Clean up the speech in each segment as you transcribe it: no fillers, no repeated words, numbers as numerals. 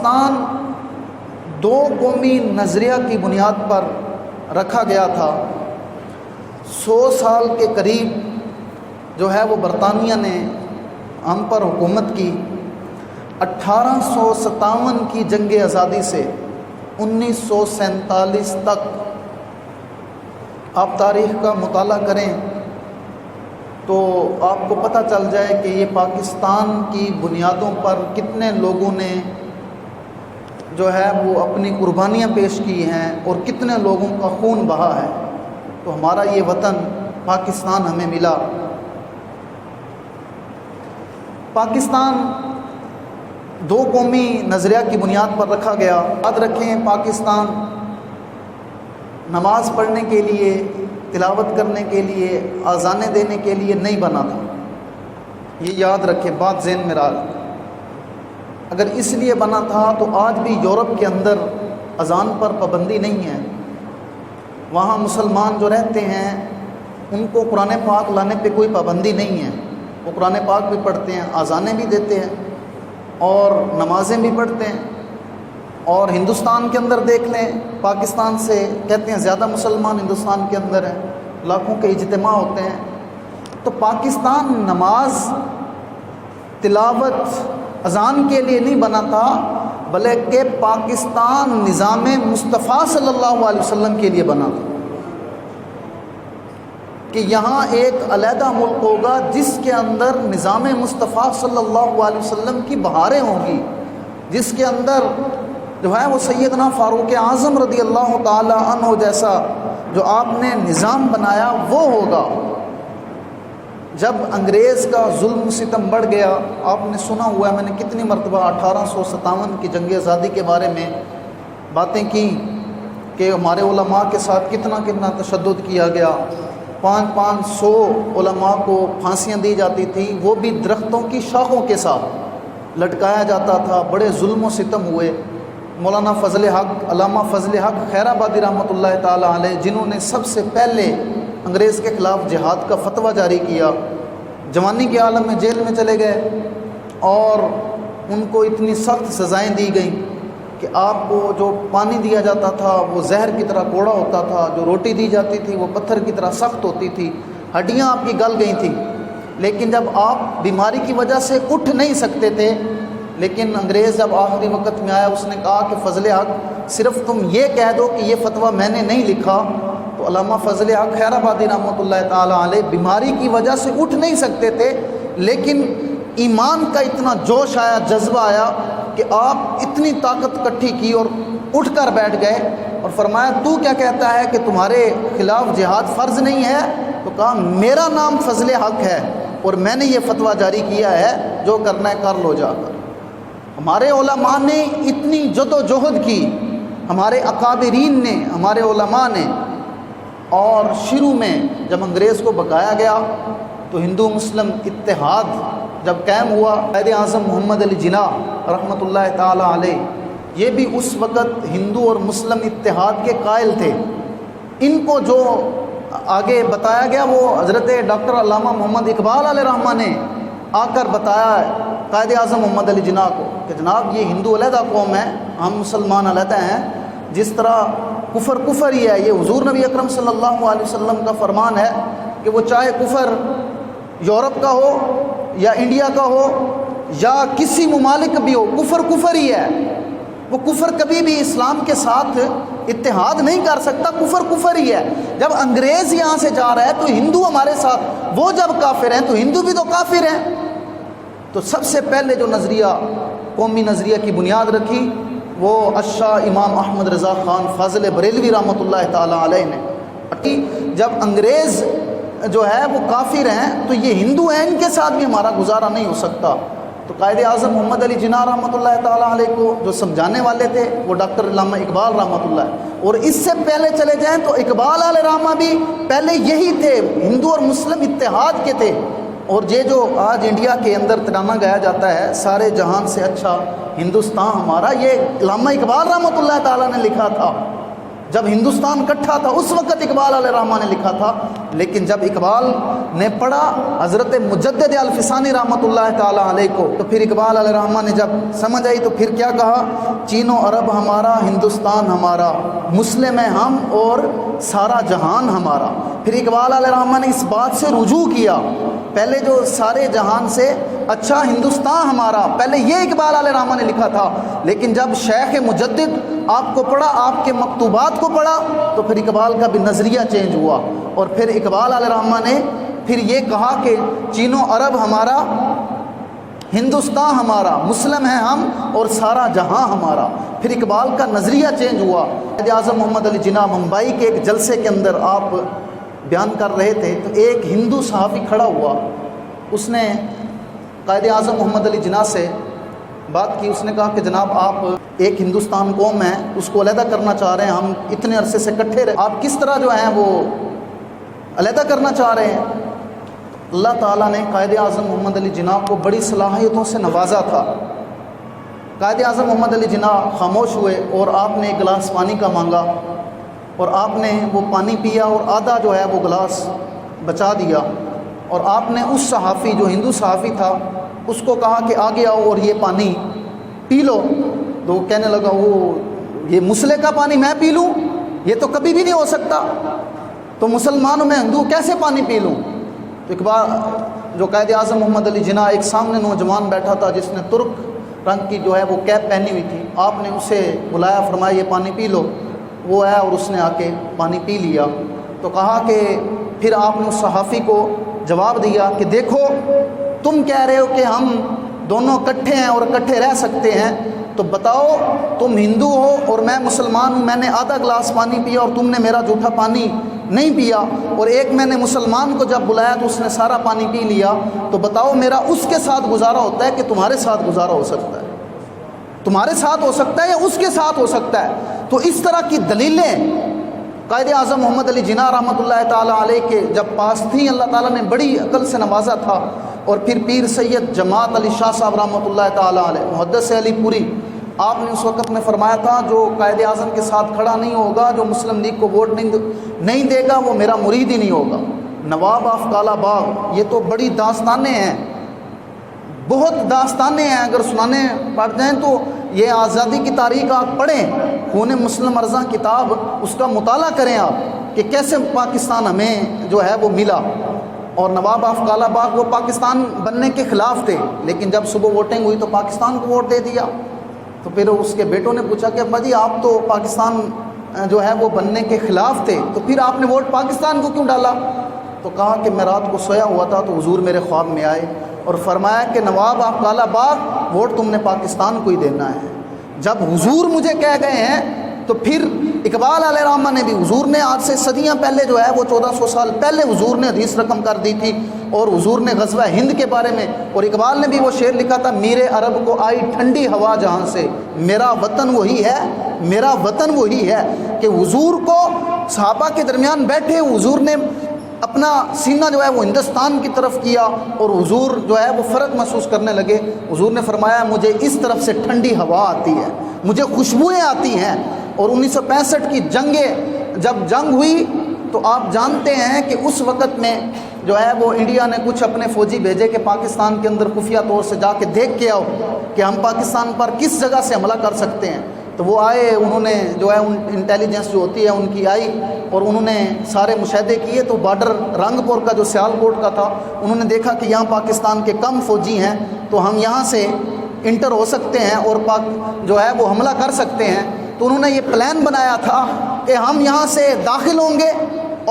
پاکستان دو قومی نظریہ کی بنیاد پر رکھا گیا تھا۔ 100 سال کے قریب جو ہے وہ برطانیہ نے ہم پر حکومت کی۔ 1857 کی جنگ آزادی سے 1947 تک آپ تاریخ کا مطالعہ کریں تو آپ کو پتہ چل جائے کہ یہ پاکستان کی بنیادوں پر کتنے لوگوں نے جو ہے وہ اپنی قربانیاں پیش کی ہیں اور کتنے لوگوں کا خون بہا ہے، تو ہمارا یہ وطن پاکستان ہمیں ملا۔ پاکستان دو قومی نظریہ کی بنیاد پر رکھا گیا۔ یاد رکھیں، پاکستان نماز پڑھنے کے لیے، تلاوت کرنے کے لیے، اذانیں دینے کے لیے نہیں بنا تھا، یہ یاد رکھیں، بات ذہن میں رکھیں۔ اگر اس لیے بنا تھا تو آج بھی یورپ کے اندر اذان پر پابندی نہیں ہے۔ وہاں مسلمان جو رہتے ہیں ان کو قرآن پاک لانے پہ کوئی پابندی نہیں ہے، وہ قرآن پاک بھی پڑھتے ہیں، اذانیں بھی دیتے ہیں اور نمازیں بھی پڑھتے ہیں۔ اور ہندوستان کے اندر دیکھ لیں، پاکستان سے کہتے ہیں زیادہ مسلمان ہندوستان کے اندر ہیں، لاکھوں کے اجتماع ہوتے ہیں۔ تو پاکستان نماز، تلاوت، اذان کے لیے نہیں بنا تھا، بلکہ پاکستان نظام مصطفیٰ صلی اللہ علیہ وسلم کے لیے بنا تھا کہ یہاں ایک علیحدہ ملک ہوگا جس کے اندر نظام مصطفیٰ صلی اللہ علیہ وسلم کی بہاریں ہوں گی، جس کے اندر جو ہے وہ سیدنا فاروق اعظم رضی اللہ تعالی عنہ جیسا جو آپ نے نظام بنایا وہ ہوگا۔ جب انگریز کا ظلم و ستم بڑھ گیا، آپ نے سنا ہوا ہے، میں نے کتنی مرتبہ 1857 کی جنگ آزادی کے بارے میں باتیں کی کہ ہمارے علماء کے ساتھ کتنا تشدد کیا گیا، 500 علماء کو پھانسیاں دی جاتی تھیں، وہ بھی درختوں کی شاخوں کے ساتھ لٹکایا جاتا تھا، بڑے ظلم و ستم ہوئے۔ مولانا فضل حق، علامہ فضل حق خیر آبادی رحمۃ اللہ تعالی علیہ، جنہوں نے سب سے پہلے انگریز کے خلاف جہاد کا فتویٰ جاری کیا، جوانی کے عالم میں جیل میں چلے گئے اور ان کو اتنی سخت سزائیں دی گئیں کہ آپ کو جو پانی دیا جاتا تھا وہ زہر کی طرح کوڑا ہوتا تھا، جو روٹی دی جاتی تھی وہ پتھر کی طرح سخت ہوتی تھی، ہڈیاں آپ کی گل گئی تھیں۔ لیکن جب آپ بیماری کی وجہ سے اٹھ نہیں سکتے تھے، لیکن انگریز جب آخری وقت میں آیا، اس نے کہا کہ فضل حق صرف تم یہ کہہ دو کہ یہ فتویٰ میں نے نہیں لکھا، تو علامہ فضل حق خیر آبادی رحمۃ اللہ تعالی علیہ بیماری کی وجہ سے اٹھ نہیں سکتے تھے، لیکن ایمان کا اتنا جوش آیا، جذبہ آیا کہ آپ اتنی طاقت اکٹھی کی اور اٹھ کر بیٹھ گئے اور فرمایا تو کیا کہتا ہے کہ تمہارے خلاف جہاد فرض نہیں ہے؟ تو کہا میرا نام فضل حق ہے اور میں نے یہ فتویٰ جاری کیا ہے، جو کرنا ہے کر لو جا کر۔ ہمارے علماء نے اتنی جد و جہد کی، ہمارے اکابرین نے، ہمارے علماء نے، اور شروع میں جب انگریز کو بکایا گیا تو ہندو مسلم اتحاد جب قائم ہوا، قائد اعظم محمد علی جناح رحمۃ اللہ تعالی علیہ، یہ بھی اس وقت ہندو اور مسلم اتحاد کے قائل تھے۔ ان کو جو آگے بتایا گیا وہ حضرت ڈاکٹر علامہ محمد اقبال علیہ رحمہ نے آ کر بتایا ہے قائد اعظم محمد علی جناح کو کہ جناب یہ ہندو علیحدہ قوم ہے، ہم مسلمان علیحدہ ہیں، جس طرح کفر کفر ہی ہے۔ یہ حضور نبی اکرم صلی اللہ علیہ وسلم کا فرمان ہے کہ وہ چاہے کفر یورپ کا ہو یا انڈیا کا ہو یا کسی ممالک بھی ہو، کفر کفر ہی ہے، وہ کفر کبھی بھی اسلام کے ساتھ اتحاد نہیں کر سکتا، کفر کفر ہی ہے۔ جب انگریز یہاں سے جا رہا ہے تو ہندو ہمارے ساتھ، وہ جب کافر ہیں تو ہندو بھی تو کافر ہیں۔ تو سب سے پہلے جو نظریہ، قومی نظریہ کی بنیاد رکھی وہ اشاہ امام احمد رضا خان فاضل بریلوی رحمۃ اللہ تعالی علیہ نے۔ جب انگریز جو ہے وہ کافر ہیں تو یہ ہندو ہیں، ان کے ساتھ بھی ہمارا گزارا نہیں ہو سکتا۔ تو قائد اعظم محمد علی جناح رحمۃ اللہ تعالی علیہ کو جو سمجھانے والے تھے وہ ڈاکٹر علامہ اقبال رحمۃ اللہ، اور اس سے پہلے چلے جائیں تو اقبال علیہ رحمہ بھی پہلے یہی تھے، ہندو اور مسلم اتحاد کے تھے۔ اور یہ جو آج انڈیا کے اندر ترانہ گایا جاتا ہے، سارے جہان سے اچھا ہندوستان ہمارا، یہ علامہ اقبال رحمۃ اللہ تعالیٰ نے لکھا تھا۔ جب ہندوستان اکٹھا تھا اس وقت اقبال علیہ رحمہ نے لکھا تھا، لیکن جب اقبال نے پڑھا حضرت مجدد الفسانی رحمۃ اللہ تعالیٰ علیہ کو، تو پھر اقبال علیہ الرحمٰن نے جب سمجھ آئی تو پھر کیا کہا، چین و عرب ہمارا، ہندوستان ہمارا، مسلم ہیں ہم اور سارا جہان ہمارا۔ پھر اقبال علیہ الرحمٰن نے اس بات سے رجوع کیا، پہلے جو سارے جہان سے اچھا ہندوستان ہمارا، پہلے یہ اقبال علیہ الرحمٰن نے لکھا تھا، لیکن جب شیخ مجدد آپ کو پڑھا، آپ کے مکتوبات کو پڑھا، تو پھر اقبال کا بھی نظریہ چینج ہوا، اور پھر اقبال علیہ الرحمٰن نے پھر یہ کہا کہ چین و عرب ہمارا، ہندوستان ہمارا، مسلم ہیں ہم اور سارا جہاں ہمارا۔ پھر اقبال کا نظریہ چینج ہوا۔ قائد اعظم محمد علی جناح ممبئی کے ایک جلسے کے اندر آپ بیان کر رہے تھے، تو ایک ہندو صحافی کھڑا ہوا، اس نے قائد اعظم محمد علی جناح سے بات کی۔ اس نے کہا کہ جناب آپ ایک ہندوستان قوم ہے، اس کو علیحدہ کرنا چاہ رہے ہیں، ہم اتنے عرصے سے اکٹھے رہے، آپ کس طرح جو ہیں وہ علیحدہ کرنا چاہ رہے ہیں؟ اللہ تعالیٰ نے قائد اعظم محمد علی جناح کو بڑی صلاحیتوں سے نوازا تھا۔ قائد اعظم محمد علی جناح خاموش ہوئے اور آپ نے ایک گلاس پانی کا مانگا، اور آپ نے وہ پانی پیا اور آدھا جو ہے وہ گلاس بچا دیا، اور آپ نے اس صحافی جو ہندو صحافی تھا اس کو کہا کہ آگے آؤ اور یہ پانی پی لو۔ تو وہ کہنے لگا، وہ یہ مسلے کا پانی میں پی لوں؟ یہ تو کبھی بھی نہیں ہو سکتا، تو مسلمان میں ہندو کیسے پانی پی لوں؟ تو ایک بار جو قائد اعظم محمد علی جناح، ایک سامنے نوجوان بیٹھا تھا جس نے ترک رنگ کی جو ہے وہ کیپ پہنی ہوئی تھی، آپ نے اسے بلایا، فرمایا یہ پانی پی لو۔ وہ آیا اور اس نے آ کے پانی پی لیا۔ تو کہا کہ پھر آپ نے اس صحافی کو جواب دیا کہ دیکھو، تم کہہ رہے ہو کہ ہم دونوں اکٹھے ہیں اور اکٹھے رہ سکتے ہیں، تو بتاؤ تم ہندو ہو اور میں مسلمان ہوں، میں نے آدھا گلاس پانی پیا اور تم نے میرا جھوٹا پانی نہیں پیا، اور ایک میں نے مسلمان کو جب بلایا تو اس نے سارا پانی پی لیا، تو بتاؤ میرا اس کے ساتھ گزارا ہوتا ہے کہ تمہارے ساتھ گزارا ہو سکتا ہے؟ تمہارے ساتھ ہو سکتا ہے یا اس کے ساتھ ہو سکتا ہے؟ تو اس طرح کی دلیلیں قائد اعظم محمد علی جناح رحمۃ اللہ تعالیٰ علیہ کے جب پاس تھیں، اللہ تعالیٰ نے بڑی عقل سے نوازا تھا۔ اور پھر پیر سید جماعت علی شاہ صاحب رحمۃ اللہ تعالیٰ علیہ، محدث علی پوری، آپ نے اس وقت میں فرمایا تھا جو قائد اعظم کے ساتھ کھڑا نہیں ہوگا، جو مسلم لیگ کو ووٹ نہیں دے گا، وہ میرا مرید ہی نہیں ہوگا۔ نواب آف کالا باغ، یہ تو بڑی داستانیں ہیں، بہت داستانیں ہیں، اگر سنانے پڑ جائیں تو یہ آزادی کی تاریخ آپ پڑھیں، خون مسلم ارزاں کتاب، اس کا مطالعہ کریں آپ کہ کیسے پاکستان ہمیں جو ہے وہ ملا۔ اور نواب آف کالا باغ وہ پاکستان بننے کے خلاف تھے، لیکن جب صبح ووٹنگ ہوئی تو پاکستان کو ووٹ دے دیا۔ تو پھر اس کے بیٹوں نے پوچھا کہ ابا جی آپ تو پاکستان جو ہے وہ بننے کے خلاف تھے، تو پھر آپ نے ووٹ پاکستان کو کیوں ڈالا؟ تو کہا کہ میں رات کو سویا ہوا تھا تو حضور میرے خواب میں آئے اور فرمایا کہ نواب آف کالا باغ ووٹ تم نے پاکستان کو ہی دینا ہے۔ جب حضور مجھے کہہ گئے ہیں تو پھر اقبال علیہ الرحمٰن نے بھی، حضور نے آج سے صدیاں پہلے جو ہے وہ 1400 سال پہلے حضور نے حدیث رقم کر دی تھی، اور حضور نے غزوہ ہند کے بارے میں، اور اقبال نے بھی وہ شعر لکھا تھا، میرے عرب کو آئی ٹھنڈی ہوا جہاں سے، میرا وطن وہی ہے، میرا وطن وہی ہے۔ کہ حضور کو صحابہ کے درمیان بیٹھے حضور نے اپنا سینہ جو ہے وہ ہندوستان کی طرف کیا، اور حضور جو ہے وہ فرق محسوس کرنے لگے۔ حضور نے فرمایا مجھے اس طرف سے ٹھنڈی ہوا آتی ہے، مجھے خوشبوئیں آتی ہیں۔ اور 1965 کی جب جنگ ہوئی تو آپ جانتے ہیں کہ اس وقت میں جو ہے وہ انڈیا نے کچھ اپنے فوجی بھیجے کہ پاکستان کے اندر خفیہ طور سے جا کے دیکھ کے آؤ کہ ہم پاکستان پر کس جگہ سے حملہ کر سکتے ہیں۔ تو وہ آئے، انہوں نے جو ہے انٹیلیجنس جو ہوتی ہے ان کی آئی، اور انہوں نے سارے مشاہدے کیے، تو بارڈر رنگ پور کا جو سیال کوٹ کا تھا، انہوں نے دیکھا کہ یہاں پاکستان کے کم فوجی ہیں، تو ہم یہاں سے انٹر ہو سکتے ہیں اور جو ہے وہ حملہ کر سکتے ہیں۔ تو انہوں نے یہ پلان بنایا تھا کہ ہم یہاں سے داخل ہوں گے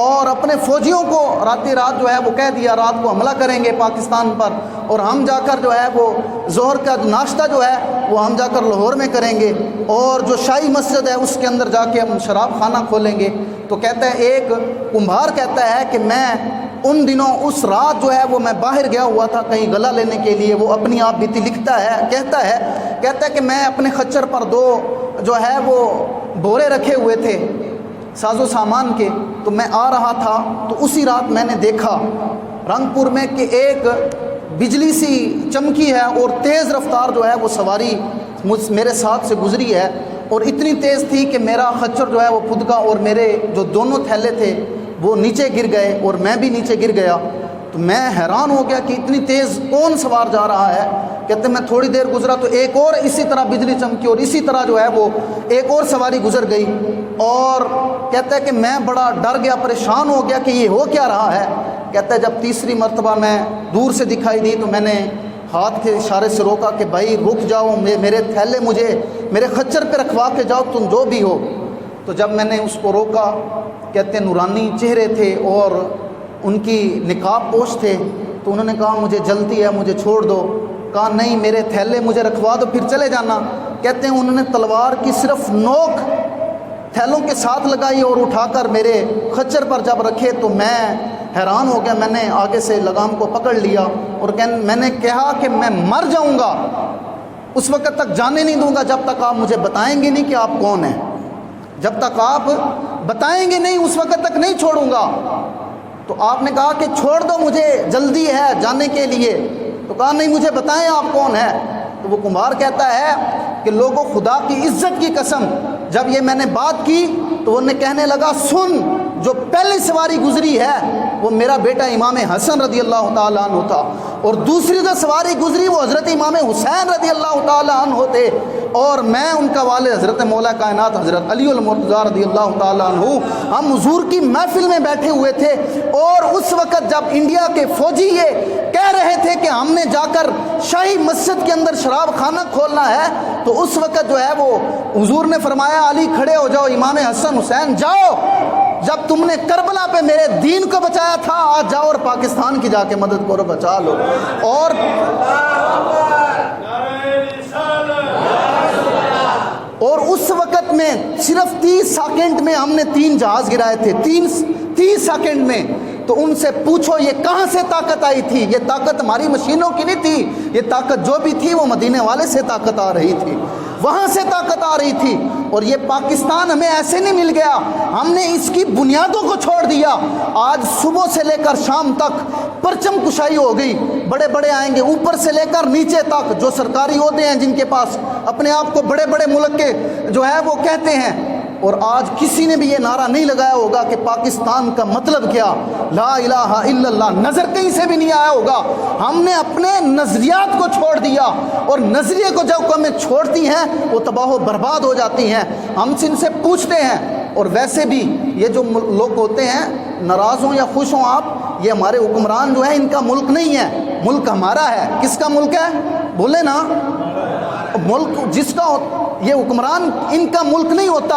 اور اپنے فوجیوں کو رات جو ہے وہ کہہ دیا رات کو حملہ کریں گے پاکستان پر، اور ہم جا کر جو ہے وہ ظہر کا ناشتہ جو ہے وہ ہم جا کر لاہور میں کریں گے، اور جو شاہی مسجد ہے اس کے اندر جا کے ہم شراب خانہ کھولیں گے۔ تو کہتا ہے ایک کمبھار کہتا ہے کہ میں ان دنوں اس رات جو ہے وہ میں باہر گیا ہوا تھا کہیں غلہ لینے کے لیے، وہ اپنی آپ بیتی لکھتا ہے، کہتا ہے کہ میں اپنے خچر پر 2 جو ہے وہ بورے رکھے ہوئے تھے ساز و سامان کے، تو میں آ رہا تھا تو اسی رات میں نے دیکھا رنگپور میں کہ ایک بجلی سی چمکی ہے اور تیز رفتار جو ہے وہ سواری میرے ساتھ سے گزری ہے، اور اتنی تیز تھی کہ میرا خچر جو ہے وہ پھدکا، اور میرے جو دونوں تھیلے تھے وہ نیچے گر گئے اور میں بھی نیچے گر گیا۔ تو میں حیران ہو گیا کہ اتنی تیز کون سوار جا رہا ہے۔ کہتے میں تھوڑی دیر گزرا تو ایک اور اسی طرح بجلی چمکی اور اسی طرح جو ہے وہ ایک اور سواری گزر گئی، اور کہتا ہے کہ میں بڑا ڈر گیا، پریشان ہو گیا کہ یہ ہو کیا رہا ہے۔ کہتا ہے جب تیسری مرتبہ میں دور سے دکھائی دی تو میں نے ہاتھ کے اشارے سے روکا کہ بھائی رک جاؤ، میرے تھیلے مجھے میرے خچر پہ رکھوا کے جاؤ، تم جو بھی ہو۔ تو جب میں نے اس کو روکا، کہتے ہیں نورانی چہرے تھے اور ان کی نقاب پوش تھے، تو انہوں نے کہا مجھے جلدی ہے، مجھے چھوڑ دو۔ کہا نہیں، میرے تھیلے مجھے رکھوا دو پھر چلے جانا۔ کہتے ہیں انہوں نے تلوار کی صرف نوک تھیلوں کے ساتھ لگائی اور اٹھا کر میرے خچر پر جب رکھے تو میں حیران ہو گیا۔ میں نے آگے سے لگام کو پکڑ لیا اور میں نے کہا کہ میں مر جاؤں گا، اس وقت تک جانے نہیں دوں گا جب تک آپ مجھے بتائیں گے نہیں کہ آپ کون ہیں۔ جب تک آپ بتائیں گے نہیں اس وقت تک نہیں چھوڑوں گا۔ تو آپ نے کہا کہ چھوڑ دو، مجھے جلدی ہے جانے کے لیے۔ تو کہا نہیں، مجھے بتائیں آپ کون ہیں۔ تو وہ کمبھار کہتا ہے کہ لوگوں خدا کی عزت کی قسم، جب یہ میں نے بات کی تو انہیں کہنے لگا سن، جو پہلی سواری گزری ہے وہ میرا بیٹا امام حسن رضی اللہ تعالیٰ عنہ تھا، اور دوسری جو سواری گزری وہ حضرت امام حسین رضی اللہ تعالیٰ عنہ تھے، اور میں ان کا والد حضرت مولا کائنات حضرت علی المرتضیٰ رضی اللہ تعالیٰ عنہ۔ ہم حضور کی محفل میں بیٹھے ہوئے تھے، اور اس وقت جب انڈیا کے فوجی یہ کہہ رہے تھے کہ ہم نے جا کر شاہی مسجد کے اندر شراب خانہ کھولنا ہے، تو اس وقت جو ہے وہ حضور نے فرمایا علی کھڑے ہو جاؤ، امام حسن حسین جاؤ، جب تم نے کربلا پہ میرے دین کو بچایا تھا، آج جاؤ اور پاکستان کی جا کے مدد کرو، بچا لو۔ اور اس وقت میں صرف 30 سیکنڈ میں ہم نے 3 جہاز گرائے تھے، 30 سیکنڈ میں۔ تو ان سے پوچھو یہ کہاں سے طاقت آئی تھی؟ یہ طاقت ہماری مشینوں کی نہیں تھی، یہ طاقت جو بھی تھی وہ مدینے والے سے طاقت آ رہی تھی، وہاں سے طاقت آ رہی تھی۔ اور یہ پاکستان ہمیں ایسے نہیں مل گیا، ہم نے اس کی بنیادوں کو چھوڑ دیا۔ آج صبح سے لے کر شام تک پرچم کشائی ہو گئی، بڑے بڑے آئیں گے اوپر سے لے کر نیچے تک، جو سرکاری عہدے ہیں، جن کے پاس اپنے آپ کو بڑے بڑے ملک کے جو ہے وہ کہتے ہیں، اور آج کسی نے بھی یہ نعرہ نہیں لگایا ہوگا کہ پاکستان کا مطلب کیا، لا الہ الا اللہ، نظر کہیں سے بھی نہیں آیا ہوگا۔ ہم نے اپنے نظریات کو چھوڑ دیا، اور نظریے کو جب ہمیں چھوڑتی ہیں وہ تباہ و برباد ہو جاتی ہیں۔ ہم ان سے پوچھتے ہیں، اور ویسے بھی یہ جو لوگ ہوتے ہیں ناراض ہوں یا خوش ہوں آپ، یہ ہمارے حکمران جو ہیں ان کا ملک نہیں ہے، ملک ہمارا ہے۔ کس کا ملک ہے؟ بولے نا، ملک جس کا یہ حکمران ان کا ملک نہیں ہوتا۔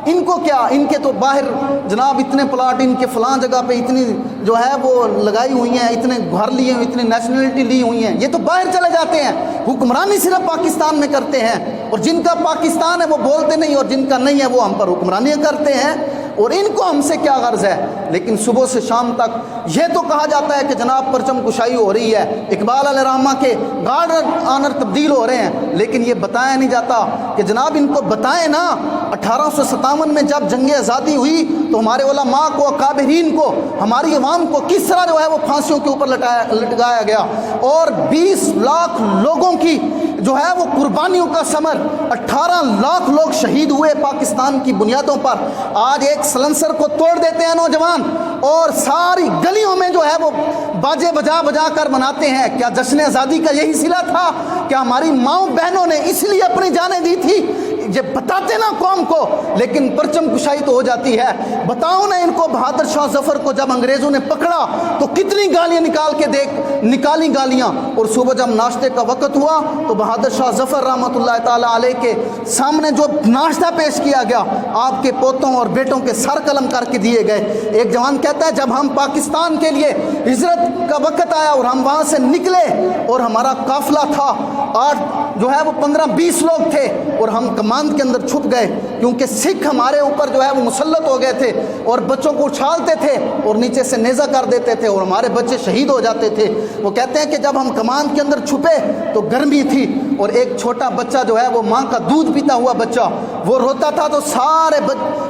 ان کو کیا، ان کے تو باہر جناب اتنے پلاٹ ان کے فلاں جگہ پہ اتنی جو ہے وہ لگائی ہوئی ہیں، اتنے گھر لیے ہوئے، اتنی نیشنلٹی لی ہوئی ہیں، یہ تو باہر چلے جاتے ہیں، حکمرانی صرف پاکستان میں کرتے ہیں، اور جن کا پاکستان ہے وہ بولتے نہیں، اور جن کا نہیں ہے وہ ہم پر حکمرانی کرتے ہیں، اور ان کو ہم سے کیا غرض ہے۔ لیکن صبح سے شام تک یہ تو کہا جاتا ہے کہ جناب پرچم کشائی ہو رہی ہے، اقبال علیہ رحمہ کے گارڈ آنر تبدیل ہو رہے ہیں، لیکن یہ بتایا نہیں جاتا کہ جناب ان کو بتائیں نا 1857 میں جب جنگ آزادی ہوئی تو ہمارے علماء کو، اکابرین کو، ہماری عوام کو کس طرح جو ہے وہ پھانسیوں کے اوپر لٹکایا گیا، اور 20 لاکھ لوگوں کی جو ہے وہ قربانیوں کا ثمر، 18 لاکھ لوگ شہید ہوئے پاکستان کی بنیادوں پر۔ آج ایک سلنسر کو توڑ دیتے ہیں نوجوان، اور ساری گلیوں میں جو ہے وہ باجے بجا بجا کر مناتے ہیں۔ کیا جشن آزادی کا یہی صلہ تھا؟ کیا ہماری ماؤں بہنوں نے اس لیے اپنی جانیں دی تھی؟ یہ بتاتے نا قوم کو، لیکن پرچم کشائی تو ہو جاتی ہے۔ بتاؤ نا ان کو، بہادر شاہ ظفر کو جب انگریزوں نے پکڑا تو کتنی گالیاں نکالی گالیاں، اور صبح جب ناشتے کا وقت ہوا تو بہادر شاہ ظفر رحمۃ اللہ تعالیٰ علیہ کے سامنے جو ناشتہ پیش کیا گیا، آپ کے پوتوں اور بیٹوں کے سر قلم کر کے دیے گئے۔ ایک جوان کہتا ہے جب ہم پاکستان کے لیے ہجرت کا وقت آیا اور ہم وہاں سے نکلے، اور ہمارا قافلہ تھا، 8 جو ہے وہ 15-20 لوگ تھے، اور ہم کماند کے اندر چھپ گئے، کیونکہ سکھ ہمارے اوپر جو ہے وہ مسلط ہو گئے تھے، اور بچوں کو اچھالتے تھے اور نیچے سے نیزہ کر دیتے تھے، اور ہمارے بچے شہید ہو جاتے تھے۔ وہ کہتے ہیں کہ جب ہم کماند کے اندر چھپے تو گرمی تھی، اور ایک چھوٹا بچہ جو ہے وہ ماں کا دودھ پیتا ہوا بچہ وہ روتا تھا، تو سارے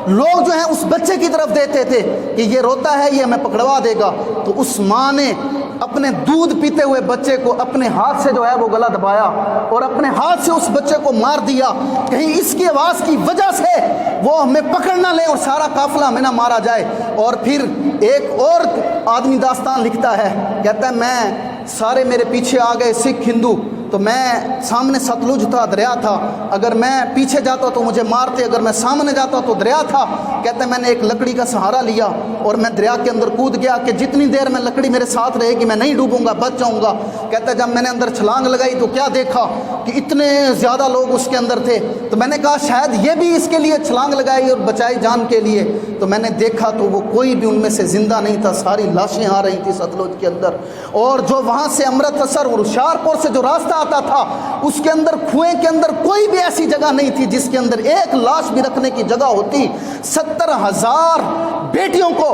لوگ جو ہیں اس بچے کی طرف دیتے تھے کہ یہ روتا ہے، یہ ہمیں پکڑوا دے گا۔ تو اس ماں نے اپنے دودھ پیتے ہوئے بچے کو اپنے ہاتھ سے جو ہے وہ گلا دبایا اور اپنے ہاتھ سے اس بچے کو مار دیا، کہیں اس کی آواز کی وجہ سے وہ ہمیں پکڑ نہ لے اور سارا قافلہ ہمیں نہ مارا جائے۔ اور پھر ایک اور آدمی داستان لکھتا ہے، کہتا ہے میں سارے میرے پیچھے آ گئے سکھ ہندو، تو میں سامنے ستلج تھا، دریا تھا، اگر میں پیچھے جاتا تو مجھے مارتے، اگر میں سامنے جاتا تو دریا تھا۔ کہتے ہیں میں نے ایک لکڑی کا سہارا لیا اور میں دریا کے اندر کود گیا کہ جتنی دیر میں لکڑی میرے ساتھ رہے گی میں نہیں ڈوبوں گا، بچ جاؤں گا۔ کہتا ہے جب میں نے اندر چھلانگ لگائی تو کیا دیکھا کہ اتنے زیادہ لوگ اس کے اندر تھے، تو میں نے کہا شاید یہ بھی اس کے لیے چھلانگ لگائی اور بچائی جان کے لیے، تو میں نے دیکھا تو وہ کوئی بھی ان میں سے زندہ نہیں تھا، ساری لاشیں آ رہی تھی ستلج کے اندر۔ اور جو وہاں سے امرتسر اور ہوشیارپور سے جو راستہ آتا تھا اس کے اندر کنویں کے اندر کوئی بھی ایسی جگہ نہیں تھی جس کے اندر ایک لاش بھی رکھنے کی جگہ ہوتی۔ 70,000 بیٹیوں کو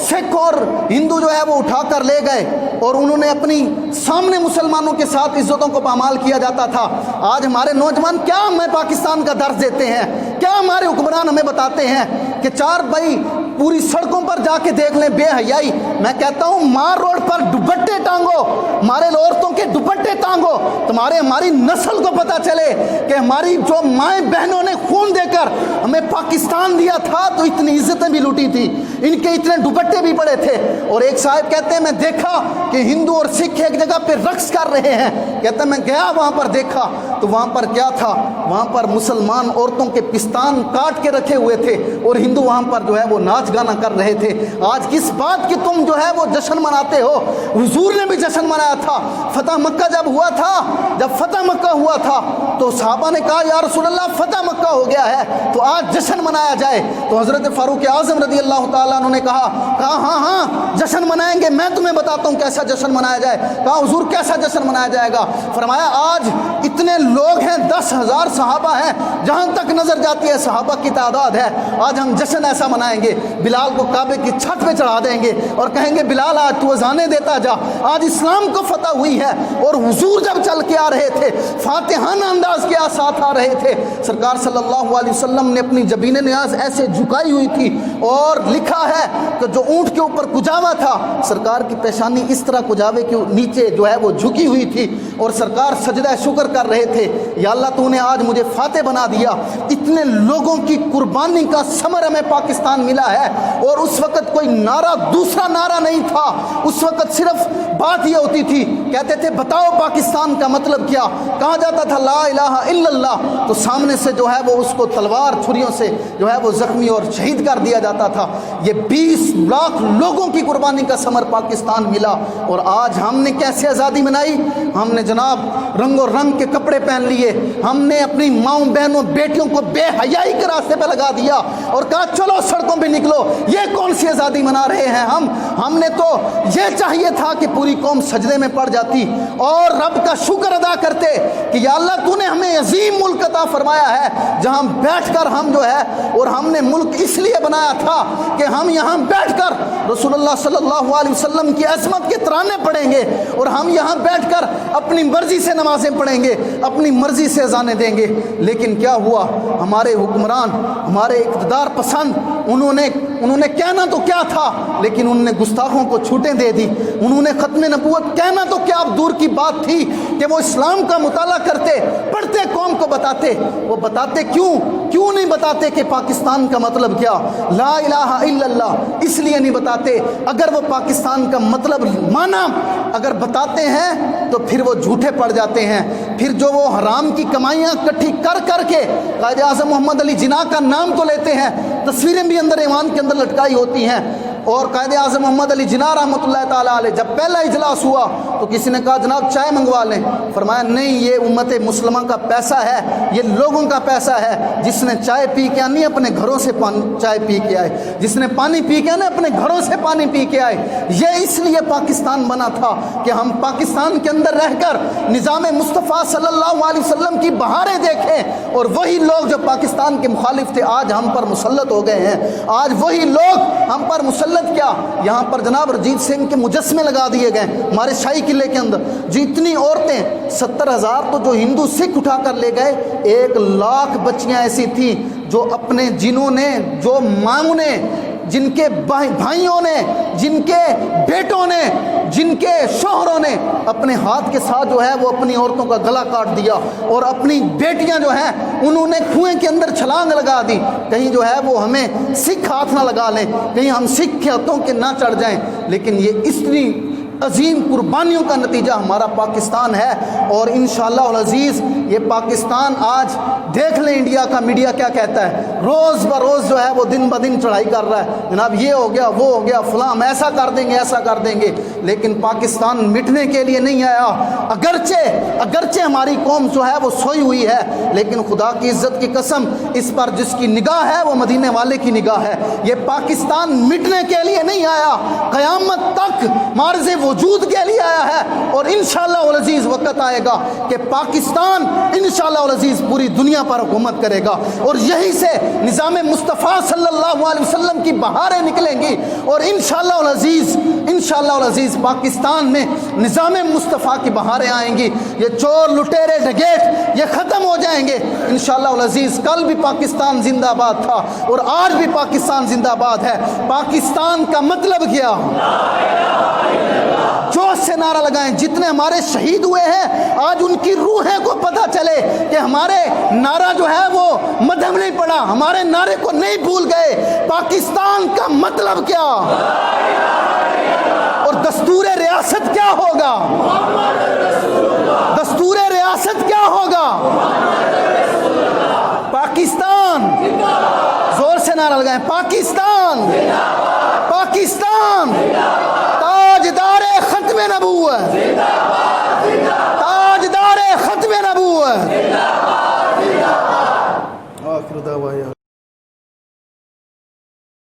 سکھ اور ہندو جو ہے وہ اٹھا کر لے گئے اور انہوں نے اپنی سامنے مسلمانوں کے ساتھ عزتوں کو پامال کیا جاتا تھا۔ آج ہمارے نوجوان کیا ہمیں پاکستان کا درس دیتے ہیں، کیا ہمارے حکمران ہمیں بتاتے ہیں کہ چار بھائی پوری سڑکوں پر جا کے دیکھ لیں بے حیائی۔ میں کہتا ہوں مار روڈ پر دوپٹے ٹانگو، ہمارے عورتوں کے دوپٹے ٹانگو، ہماری نسل کو پتہ چلے کہ ہماری جو مائیں بہنوں نے خون دے کر ہمیں پاکستان دیا تھا تو اتنی عزتیں بھی لوٹی تھی، ان کے اتنے دوپٹے بھی پڑے تھے۔ اور ایک صاحب کہتے ہیں میں دیکھا کہ ہندو اور سکھ ایک جگہ پہ رقص کر رہے ہیں، کہتے ہیں میں گیا وہاں پر دیکھا تو وہاں پر کیا تھا، وہاں پر مسلمان عورتوں کے پستان کاٹ کے رکھے ہوئے تھے اور ہندو وہاں پر جو ہے وہ ناچ گانا کر رہے تھے۔ آج کس بات کی تم جو ہے وہ جشن مناتے ہو؟ حضور نے بھی جشن منایا تھا۔ فتح مکہ جب ہوا تھا، جب فتح مکہ ہوا تھا تو صحابہ نے کہا یا رسول اللہ فتح مکہ ہو گیا ہے تو آج جشن منایا جائے، تو حضرت فاروق اعظم رضی اللہ تعالیٰ عنہ نے کہا ہاں جشن منائیں گے، میں تمہیں بتاتا ہوں کیسا جشن منایا جائے۔ کہا حضور کیسا جشن منایا جائے گا؟ فرمایا آج اتنے لوگ ہیں، 10,000 صحابہ ہیں، جہاں تک نظر جاتی ہے صحابہ کی تعداد ہے، آج ہم جشن ایسا منائیں گے، بلال کو کعبے کی چھت پہ چڑھا دیں گے اور کہیں گے بلال آج تو اذانیں دیتا جا۔ آج اسلام کو فتح ہوئی ہے اور حضور جب چل کے آ رہے تھے فاتحانہ انداز کے ساتھ آ رہے تھے، سرکار صلی اللہ علیہ وسلم نے اپنی جبین نیاز ایسے جھکائی ہوئی تھی اور لکھا ہے کہ جو اونٹ کے اوپر کجاوا تھا سرکار کی پیشانی اس طرح کجاوے کے نیچے جو ہے وہ جھکی ہوئی تھی اور سرکار سجدہ شکر کر رہے تھے، یا اللہ تو نے آج مجھے فاتح بنا دیا۔ اتنے لوگوں کی قربانی کا ثمر ہمیں پاکستان ملا ہے اور اس وقت کوئی نعرہ دوسرا نعرہ نہیں تھا، اس وقت صرف بات یہ ہوتی تھی، کہتے تھے بتاؤ پاکستان کا مطلب کیا، کہا جاتا تھا لا الہ الا اللہ، تو سامنے سے جو ہے وہ اس کو تلوار چھریوں سے جو ہے وہ زخمی اور شہید کر دیا جاتا تھا۔ یہ 20 لاکھ لوگوں کی قربانی کا ثمر پاکستان ملا اور آج ہم نے کیسے آزادی منائی؟ ہم نے جناب رنگ و رنگ کے کپڑے پہن لیے، ہم نے اپنی ماؤں بہنوں بیٹیوں کو بے حیائی کے راستے پہ لگا دیا اور کہا چلو سڑکوں پہ نکلو، یہ کون سی آزادی منا رہے ہیں ہم نے تو یہ چاہیے تھا کہ پوری قوم سجدے میں پڑ جاتی اور رب کا شکر ادا کرتے کہ یا اللہ تو نے ہمیں عظیم ملک عطا فرمایا ہے جہاں بیٹھ کر ہم جو ہے، اور ہم نے ملک اس لیے بنایا تھا کہ ہم یہاں بیٹھ کر رسول اللہ صلی اللہ علیہ وسلم کی عظمت کے ترانے پڑھیں گے اور ہم یہاں بیٹھ کر اپنی مرضی سے نمازیں پڑھیں گے، اپنی مرضی سے اذانیں دیں گے۔ لیکن کیا ہوا؟ ہمارے حکمران، ہمارے اقتدار پسند، انہوں نے کہنا تو کیا تھا لیکن انہوں نے گستاخوں کو چھوٹیں دے دی، انہوں نے ختم نبوت کہنا تو کیا دور کی بات تھی کہ وہ اسلام کا مطالعہ کرتے، پڑھتے، قوم کو بتاتے۔ وہ بتاتے کیوں نہیں بتاتے کہ پاکستان کا مطلب کیا، لا الہ الا اللہ؟ اس لیے نہیں بتاتے، اگر وہ پاکستان کا مطلب مانا اگر بتاتے ہیں تو پھر وہ جھوٹے پڑ جاتے ہیں، پھر جو وہ حرام کی کمائیاں اکٹھی کر کے قائد اعظم محمد علی جناح کا نام تو لیتے ہیں، تصویریں بھی اندر ایوان کے اندر لٹکائی ہوتی ہیں۔ اور قائد اعظم محمد علی جناح رحمۃ اللہ تعالیٰ علیہ جب پہلا اجلاس ہوا تو کسی نے کہا جناب چائے منگوا لیں، فرمایا نہیں، یہ امت مسلمہ کا پیسہ ہے، یہ لوگوں کا پیسہ ہے، جس نے چائے پی کے آنی اپنے گھروں سے چائے پی کے آئے، جس نے پانی پی کے آنا اپنے گھروں سے پانی پی کے آئے۔ یہ اس لیے پاکستان بنا تھا کہ ہم پاکستان کے اندر رہ کر نظام مصطفیٰ صلی اللہ علیہ وسلم کی بہاریں دیکھیں، اور وہی لوگ جو پاکستان کے مخالف تھے آج ہم پر مسلط ہو گئے ہیں، آج وہی لوگ ہم پر مسلط کیا، یہاں پر جناب رجیت سنگھ کے مجسمے لگا دیے گئے ہمارے شاہی قلعے کے اندر، جتنی عورتیں 70,000 تو جو ہندو سکھ اٹھا کر لے گئے، 1 لاکھ بچیاں ایسی تھیں جو اپنے جنہوں نے، جو ماموں نے، جن کے بھائیوں نے، جن کے بیٹوں نے، جن کے شوہروں نے اپنے ہاتھ کے ساتھ جو ہے وہ اپنی عورتوں کا گلا کاٹ دیا اور اپنی بیٹیاں جو ہیں انہوں نے کنویں کے اندر چھلانگ لگا دی، کہیں جو ہے وہ ہمیں سکھ ہاتھ نہ لگا لیں، کہیں ہم سکھ ہاتھوں کے نہ چڑھ جائیں، لیکن یہ اتنی عظیم قربانیوں کا نتیجہ ہمارا پاکستان ہے۔ اور انشاءاللہ العزیز یہ پاکستان آج دیکھ لیں انڈیا کا میڈیا کیا کہتا ہے، روز بروز جو ہے وہ دن بدن چڑھائی کر رہا ہے، جناب یہ ہو گیا وہ ہو گیا فلاں، ہم ایسا کر دیں گے ایسا کر دیں گے، لیکن پاکستان مٹنے کے لیے نہیں آیا۔ اگرچہ ہماری قوم جو ہے وہ سوئی ہوئی ہے، لیکن خدا کی عزت کی قسم اس پر جس کی نگاہ ہے وہ مدینے والے کی نگاہ ہے۔ یہ پاکستان مٹنے کے لیے نہیں آیا، قیامت تک معرض وجود کے لیے آیا ہے، اور انشاءاللہ العزیز وقت آئے گا کہ پاکستان انشاءاللہ العزیز پوری دنیا پر حکومت کرے گا، اور یہی سے نظام مصطفیٰ صلی اللہ علیہ وسلم کی بہاریں نکلیں گی، اور انشاءاللہ العزیز پاکستان میں نظام مصطفیٰ کی بہاریں آئیں گی، یہ چور لٹیرے ڈکیٹ یہ ختم ہو جائیں گے انشاءاللہ العزیز۔ کل بھی پاکستان زندہ باد تھا اور آج بھی پاکستان زندہ باد ہے۔ پاکستان کا مطلب کیا؟ جوش سے نعرہ لگائیں، جتنے ہمارے شہید ہوئے ہیں آج ان کی روحیں کو پتہ چلے کہ ہمارے نعرہ جو ہے وہ مدھم نہیں پڑا، ہمارے نعرے کو نہیں بھول گئے۔ پاکستان کا مطلب کیا اور دستور ریاست کیا ہوگا؟ دستور ریاست کیا ہوگا؟ پاکستان، زور سے نعرہ لگائیں، پاکستان، پاکستان، تاجدار ختم نبوت، تاجدار ختم نبوت۔ آخر دعوانا